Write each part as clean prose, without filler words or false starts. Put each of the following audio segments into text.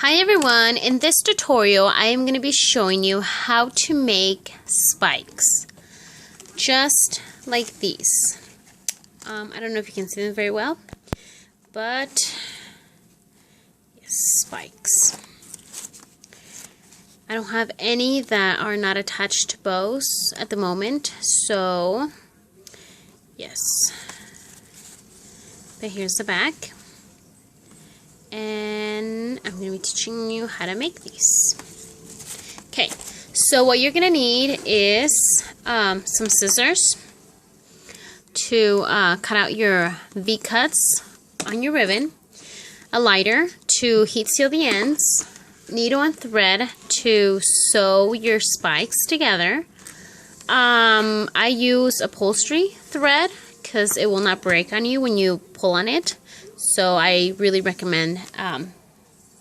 Hi everyone, in this tutorial I am going to be showing you how to make spikes just like these. I don't know if you can see them very well, but yes, spikes. I don't have any that are not attached to bows at the moment, so yes. But here's the back. And I'm going to be teaching you how to make these. Okay, so what you're going to need is some scissors to cut out your V-cuts on your ribbon, a lighter to heat seal the ends, needle and thread to sew your spikes together. I use upholstery thread because it will not break on you when you pull on it. So I really recommend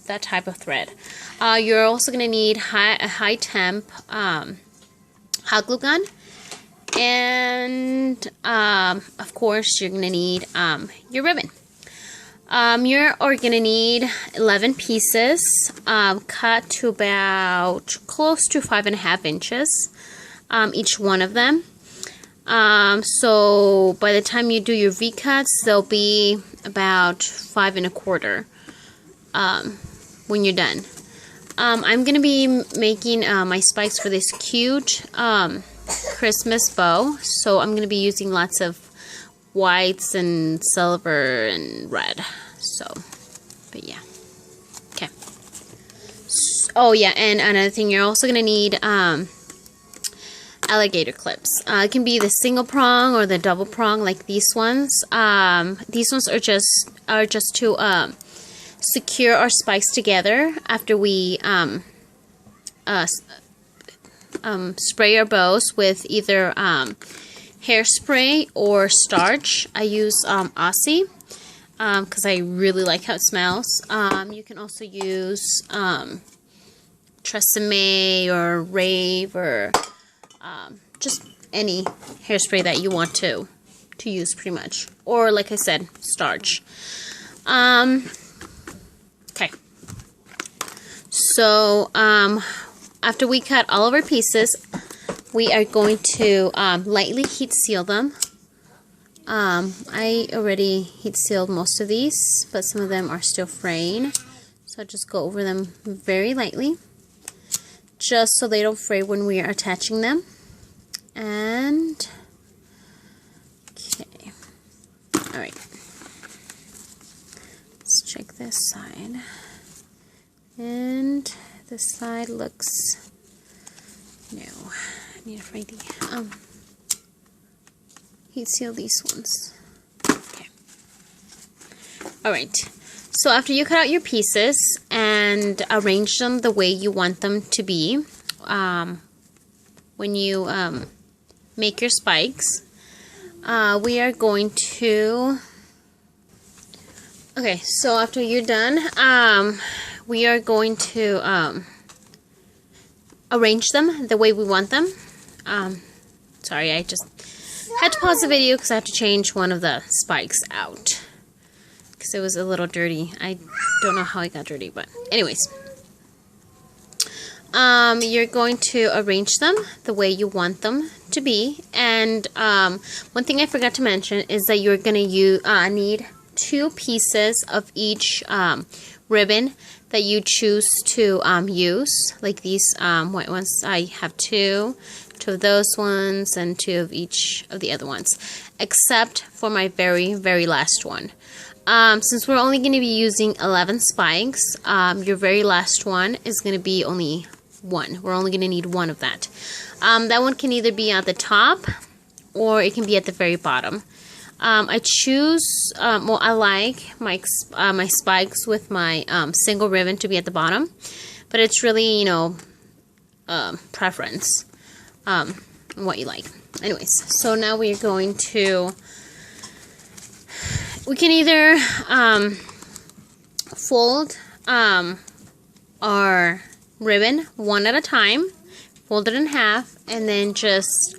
that type of thread. You're also going to need a high temp hot glue gun. And of course you're going to need your ribbon. You're going to need 11 pieces cut to about close to 5.5 inches, each one of them. So by the time you do your V-cuts, they'll be about 5 1/4 when you're done. I'm going to be making my spikes for this cute Christmas bow, so I'm going to be using lots of whites and silver and red. So, but yeah. Okay. Oh yeah, and another thing, you're also going to need alligator clips. It can be the single prong or the double prong, like these ones. These ones are just to secure our spikes together after we spray our bows with either hairspray or starch. I use Aussie because I really like how it smells. You can also use Tresemme or Rave or just any hairspray that you want to use, pretty much, or like I said, starch. Okay, so after we cut all of our pieces, we are going to lightly heat seal them. I already heat sealed most of these, but some of them are still fraying, so I'll just go over them very lightly, just so they don't fray when we are attaching them. And okay, all right, let's check this side, and this side looks, no, I need to fray the heat seal these ones. Okay, all right, so after you cut out your pieces and arrange them the way you want them to be, when you make your spikes, we are going to, okay, so after you're done, we are going to arrange them the way we want them. Sorry, I just had to pause the video because I have to change one of the spikes out because it was a little dirty. I don't know how it got dirty, but anyways. You're going to arrange them the way you want them to be. And one thing I forgot to mention is that you're going to need 2 pieces of each ribbon that you choose to use. Like these white ones, I have 2 of those ones and 2 of each of the other ones, except for my very, very last one. Since we're only going to be using 11 spikes, your very last one is going to be only 1. We're only going to need 1 of that. That one can either be at the top or it can be at the very bottom. I choose, well, I like my spikes with my single ribbon to be at the bottom, but it's really, you know, preference, what you like. Anyways, so now we're going to, we can either fold our ribbon one at a time, fold it in half, and then just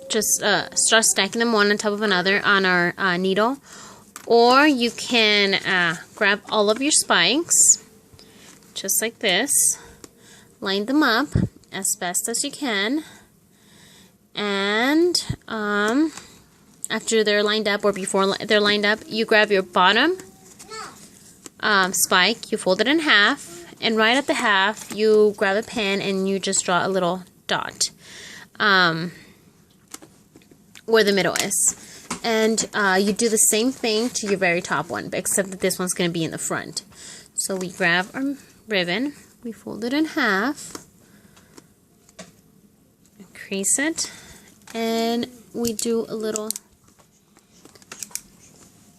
start stacking them one on top of another on our needle, Or you can grab all of your spikes, just like this. Line them up as best as you can. And after they're lined up, or before they're lined up, you grab your bottom spike, you fold it in half, and right at the half, you grab a pen and you just draw a little dot where the middle is. And you do the same thing to your very top one, except that this one's going to be in the front. So we grab our ribbon, we fold it in half, crease it, and we do a little,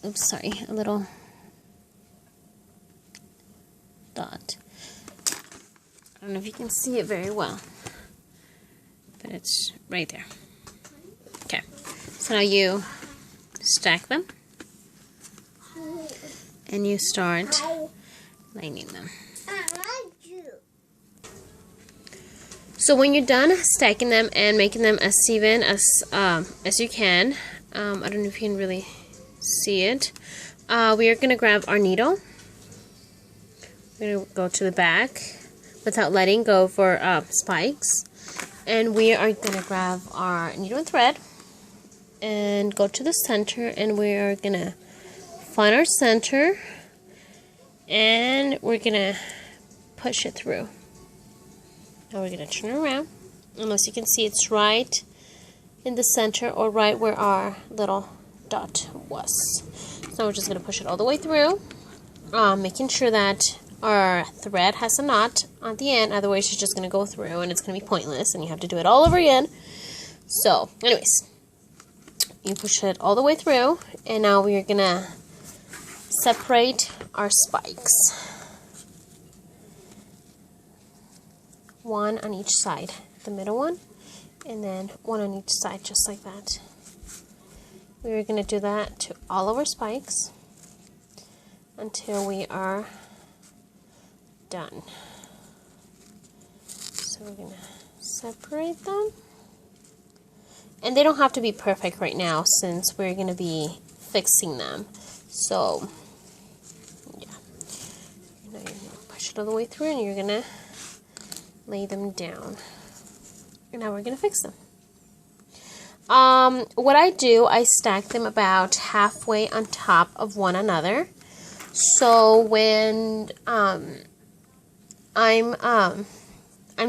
a little dot. I don't know if you can see it very well, but it's right there. Okay, so now you stack them and you start lining them. So when you're done stacking them and making them as even as you can, I don't know if you can really see it. We are going to grab our needle. We're going to go to the back without letting go for spikes, and we are going to grab our needle and thread and go to the center, and we are going to find our center, and we're going to push it through. Now we're going to turn it around. Unless you can see, it's right in the center, or right where our little dot was. So we're just going to push it all the way through, making sure that our thread has a knot on the end. Otherwise, it's just going to go through and it's going to be pointless, and you have to do it all over again. So anyways, you push it all the way through, and now we're going to separate our spikes. One on each side, the middle one, and then one on each side, just like that. We're going to do that to all of our spikes until we are done. So we're going to separate them. And they don't have to be perfect right now, since we're going to be fixing them. So, yeah. Now you're going to push it all the way through, and you're going to lay them down. And now we're going to fix them. What I do, I stack them about halfway on top of one another. So when I'm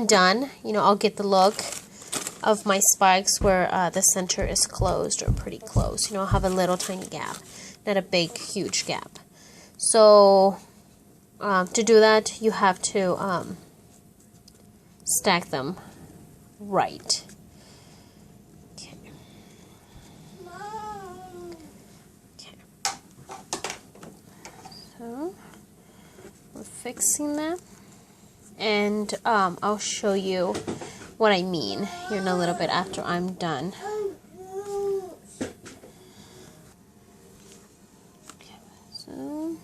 done, I'll get the look of my spikes where the center is closed, or pretty close. I'll have a little tiny gap, not a big, huge gap. So to do that, you have to stack them right. Okay. So we're fixing them, and I'll show you what I mean here in a little bit after I'm done. Okay, so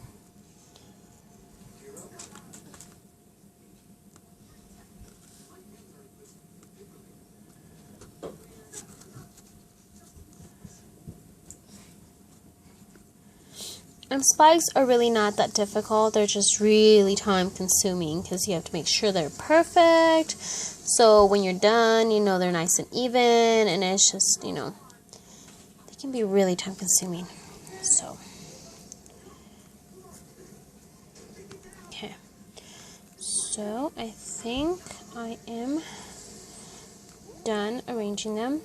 and spikes are really not that difficult. They're just really time consuming, because you have to make sure they're perfect. So when you're done, they're nice and even, and it's just, they can be really time consuming. So, okay. So I think I am done arranging them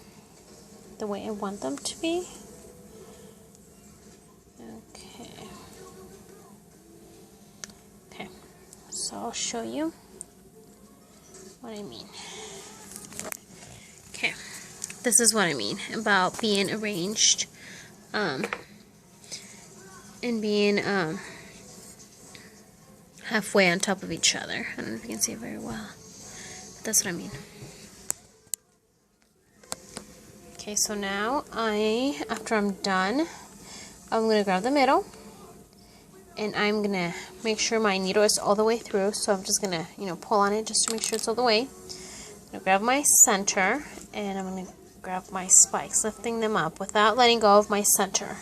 the way I want them to be. So I'll show you what I mean. Okay, this is what I mean about being arranged and being halfway on top of each other. I don't know if you can see it very well, but that's what I mean. Okay, so now after I'm done, I'm going to grab the middle, and I'm going to make sure my needle is all the way through. So I'm just going to, pull on it just to make sure it's all the way. I'm going to grab my center, and I'm going to grab my spikes, lifting them up without letting go of my center.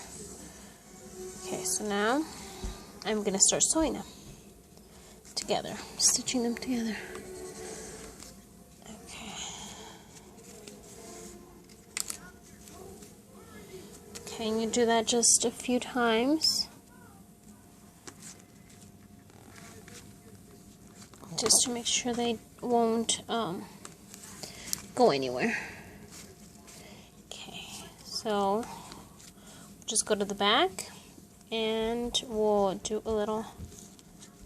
Okay, Okay, so now I'm gonna start sewing them together, stitching them together. Okay. Okay, and you do that just a few times, just to make sure they won't go anywhere. Okay, so just go to the back, and we'll do a little,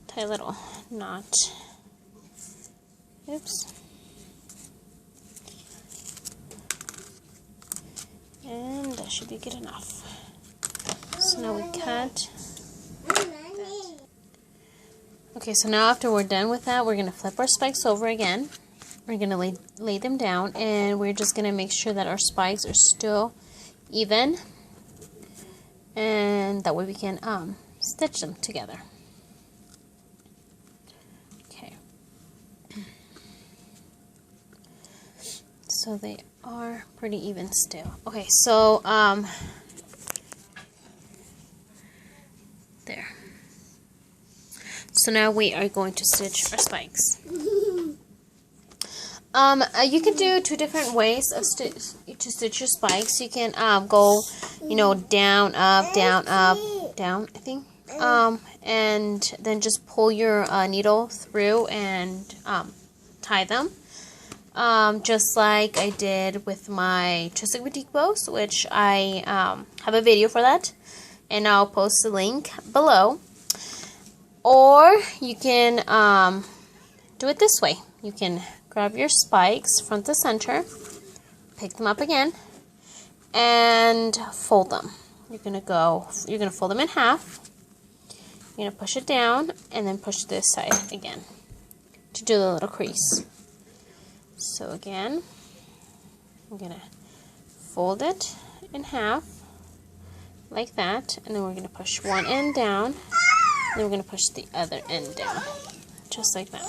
tie a little knot. Oops. And that should be good enough. So now we cut. Okay, so now after we're done with that, we're going to flip our spikes over again. We're going to lay them down, and we're just going to make sure that our spikes are still even. And that way we can stitch them together. Okay. So they are pretty even still. Okay, so there. So now we are going to stitch our spikes. You can do two different ways of to stitch your spikes. You can go, down, up, down, up, down, I think. And then just pull your needle through and tie them. Just like I did with my Twisted Boutique bows, which I have a video for that, and I'll post the link below. Or you can do it this way. You can grab your spikes front to center, pick them up again, and fold them. You're gonna fold them in half. You're gonna push it down and then push this side again to do the little crease. So again, I'm gonna fold it in half like that, and then we're gonna push one end down, and then we're gonna push the other end down, just like that.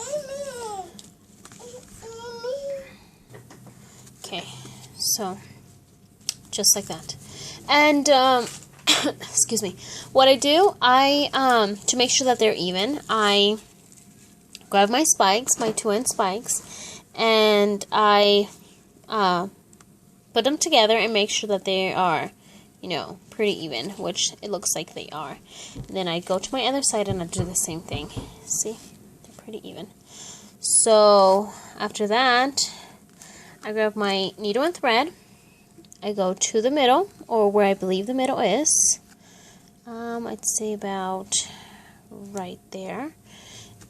Okay, so just like that. And excuse me. What I do, to make sure that they're even, I grab my spikes, my 2-inch spikes, and I put them together and make sure that they are, pretty even, which it looks like they are. And then I go to my other side and I do the same thing. See? They're pretty even. So after that, I grab my needle and thread. I go to the middle, or where I believe the middle is. I'd say about right there.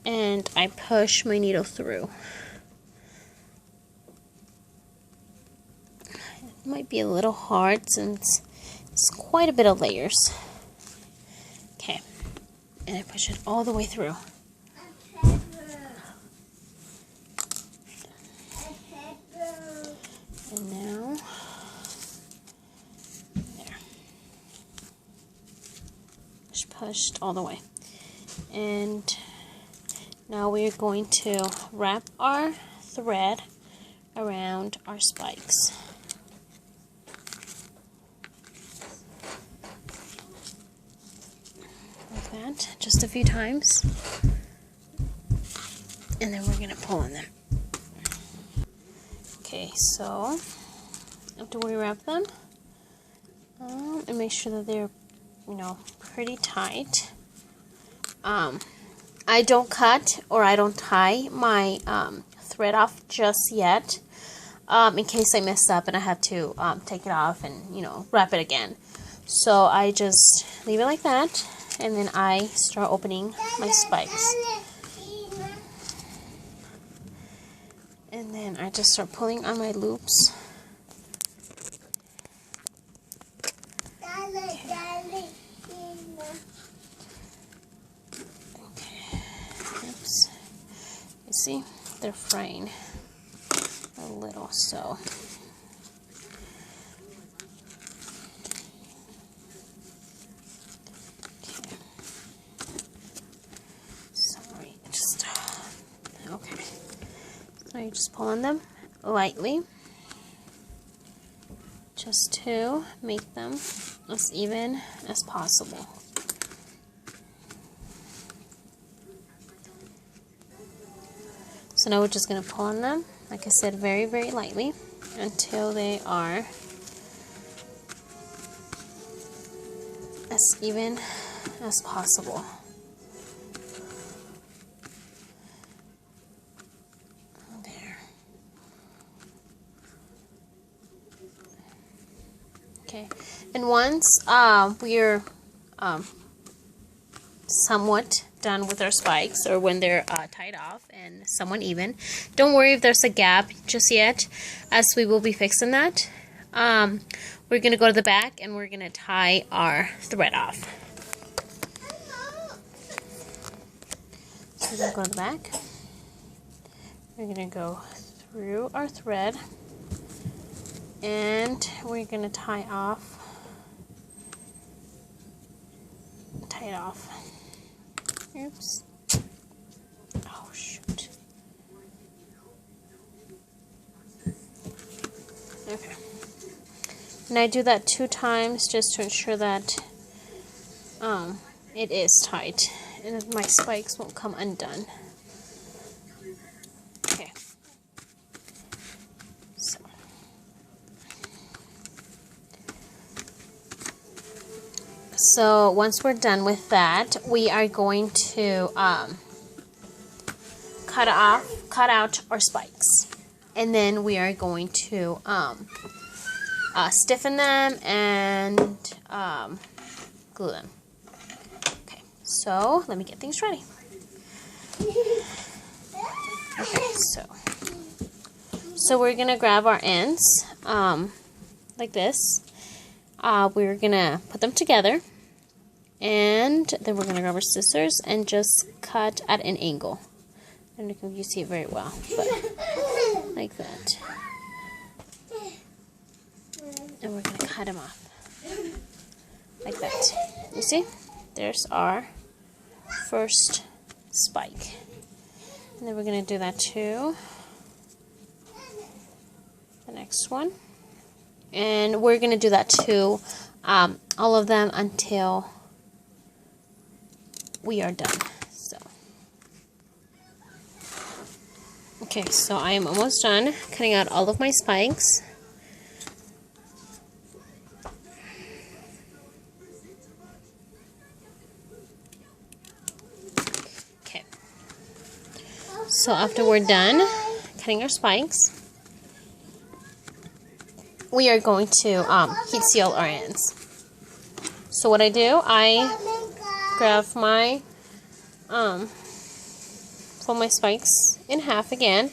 And I push my needle through. It might be a little hard since it's quite a bit of layers. Okay. And I push it all the way through. And now, there. Just pushed all the way. And now we're going to wrap our thread around our spikes. Like that, just a few times. And then we're going to pull on them. Okay, so after we wrap them, and make sure that they're, pretty tight. I don't cut or I don't tie my thread off just yet, in case I mess up and I have to take it off and wrap it again. So I just leave it like that, and then I start opening my spikes. And then I just start pulling on my loops. Okay. Oops. You see, they're fraying a little, so. Okay. Sorry, okay. So you just pull on them lightly, just to make them as even as possible. So now we're just going to pull on them, like I said, very, very lightly until they are as even as possible. There. Okay, and once we're somewhat done with our spikes, or when they're tied off and somewhat even, don't worry if there's a gap just yet, as we will be fixing that. We're going to go to the back and we're going to tie our thread off. So we're going to go to the back. We're going to go through our thread and we're going to tie it off. Oops. Oh, shoot. Okay. And I do that 2 times just to ensure that it is tight and my spikes won't come undone. Okay. So once we're done with that, we are going to cut out our spikes, and then we are going to stiffen them and glue them. Okay, so let me get things ready. Okay, so we're gonna grab our ends like this. We're gonna put them together, and then we're gonna grab our scissors and just cut at an angle. I don't know if you see it very well, but like that. And we're gonna cut them off like that. You see? There's our first spike, and then we're gonna do that to the next one. And we're going to do that to all of them until we are done. So, okay, so I am almost done cutting out all of my spikes. Okay, so after we're done cutting our spikes, we are going to heat seal our ends. So what I do, I grab my fold my spikes in half again,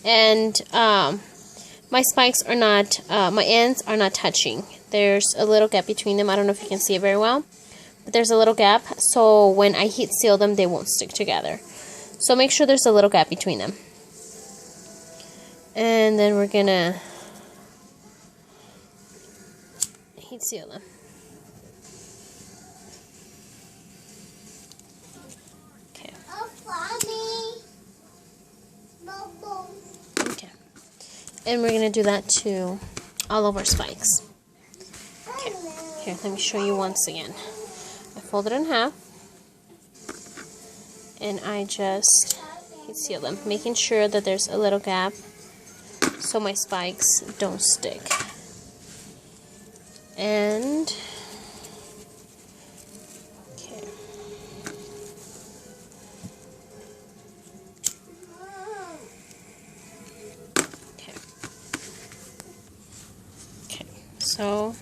and my spikes are not, my ends are not touching. There's a little gap between them. I don't know if you can see it very well, but there's a little gap, so when I heat seal them, they won't stick together. So make sure there's a little gap between them. And then we're gonna heat seal them. Okay. Okay. And we're gonna do that to all of our spikes. Okay. Here, let me show you once again. I fold it in half, and I just heat seal them, making sure that there's a little gap so my spikes don't stick. And okay. Okay, so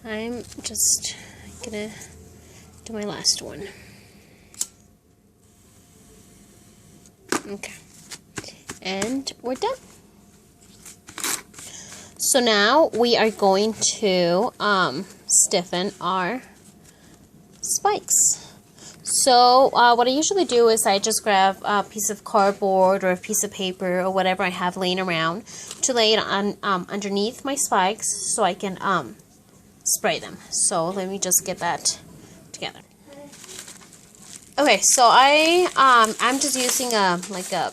I'm just gonna do my last one. Okay, and we're done. So now we are going to stiffen our spikes. So what I usually do is I just grab a piece of cardboard or a piece of paper or whatever I have laying around to lay it on underneath my spikes so I can spray them. So let me just get that together. Okay, so I'm just using like a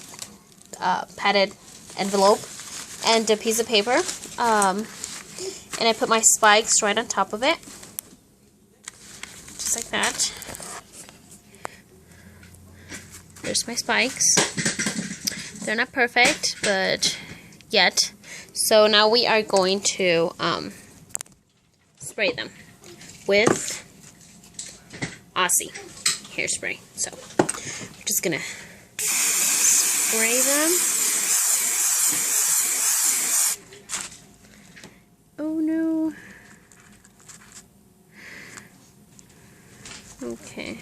padded envelope and a piece of paper, and I put my spikes right on top of it, just like that. There's my spikes, They're not perfect, but yet. So now we are going to spray them with Aussie hairspray. So we're just gonna spray them. Oh no. Okay.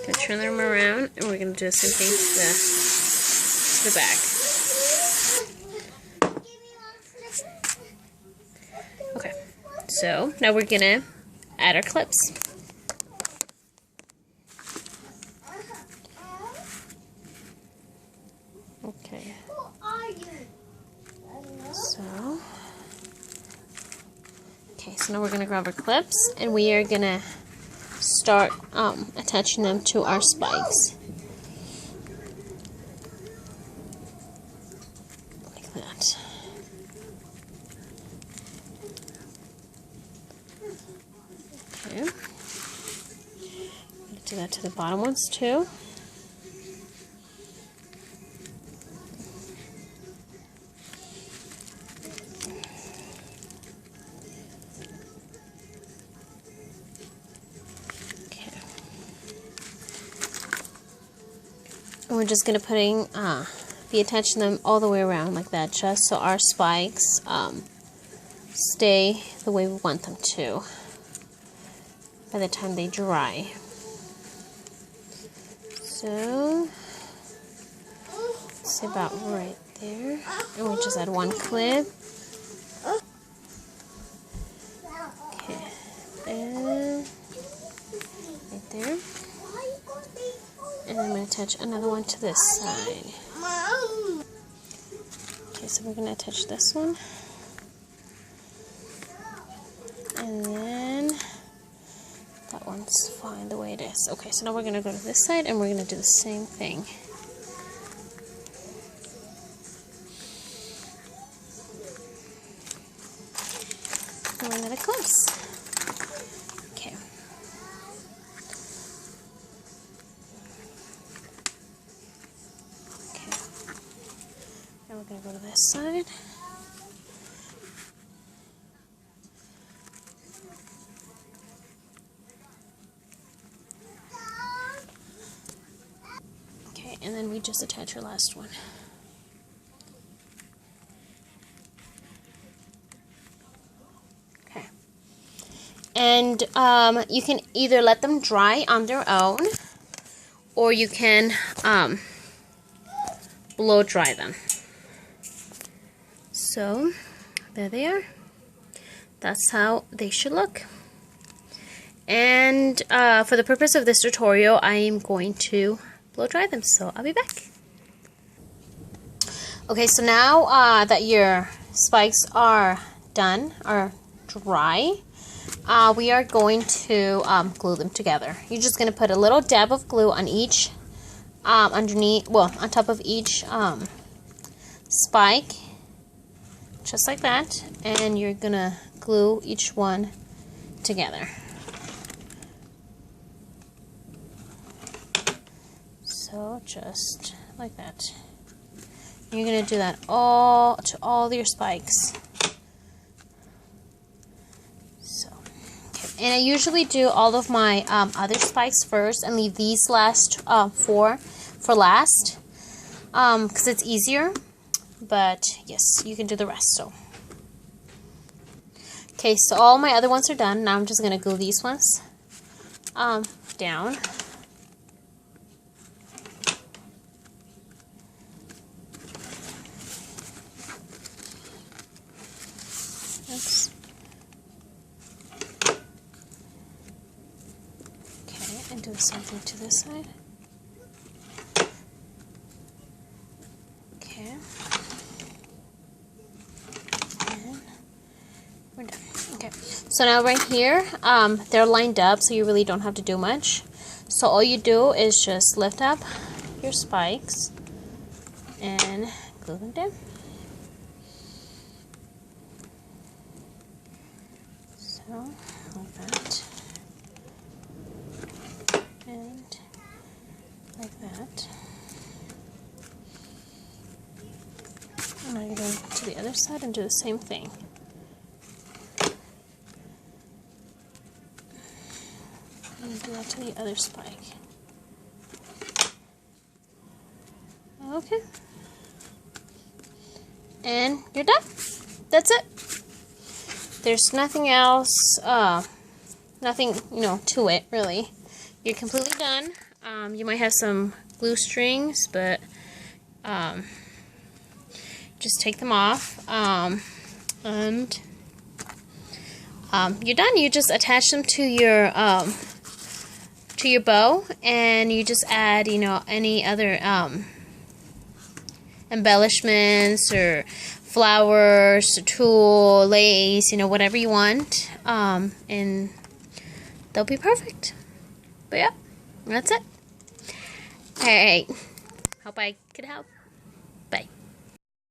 Gonna turn them around, and we're gonna do the same thing to the back. Okay. So now we're gonna add our clips. Okay. So now we're gonna grab our clips, and we are gonna start attaching them to our spikes. Like that. Okay. I'm gonna do that to the bottom ones too. And we're just going to be attaching them all the way around like that, just so our spikes stay the way we want them to by the time they dry. So, it's about right there. And we just add one clip. Okay, there, right there. And I'm going to attach another one to this side. Okay, so we're going to attach this one. And then that one's fine the way it is. Okay, so now we're going to go to this side, and we're going to do the same thing. And another clips. Okay. Now we're going to go to this side. Okay, and then we just attach our last one. Okay. And you can either let them dry on their own, or you can blow dry them. So, there they are. That's how they should look. And for the purpose of this tutorial, I am going to blow dry them, so I'll be back. Okay, so now that your spikes are done, or dry, we are going to glue them together. You're just going to put a little dab of glue on each, on top of each spike, just like that, and you're going to glue each one together. So just like that. You're going to do that all to all your spikes. So, okay. And I usually do all of my other spikes first and leave these last four for last, because it's easier. But yes, you can do the rest. So, okay, so all my other ones are done. Now I'm just going to glue these ones down. Oops. Okay, and do the same thing to this side. Okay. And we're done. Okay. So now right here, they're lined up, so you really don't have to do much. So all you do is just lift up your spikes and glue them down. So, like that, and like that. side and do the same thing. And do that to the other spike. Okay. And you're done. That's it. There's nothing else, nothing, to it, really. You're completely done. You might have some glue strings, but just take them off. And you're done. You just attach them to your bow, and you just add, any other embellishments or flowers, tulle, lace, whatever you want, and they'll be perfect. But yeah, that's it. Alright, hope I could help.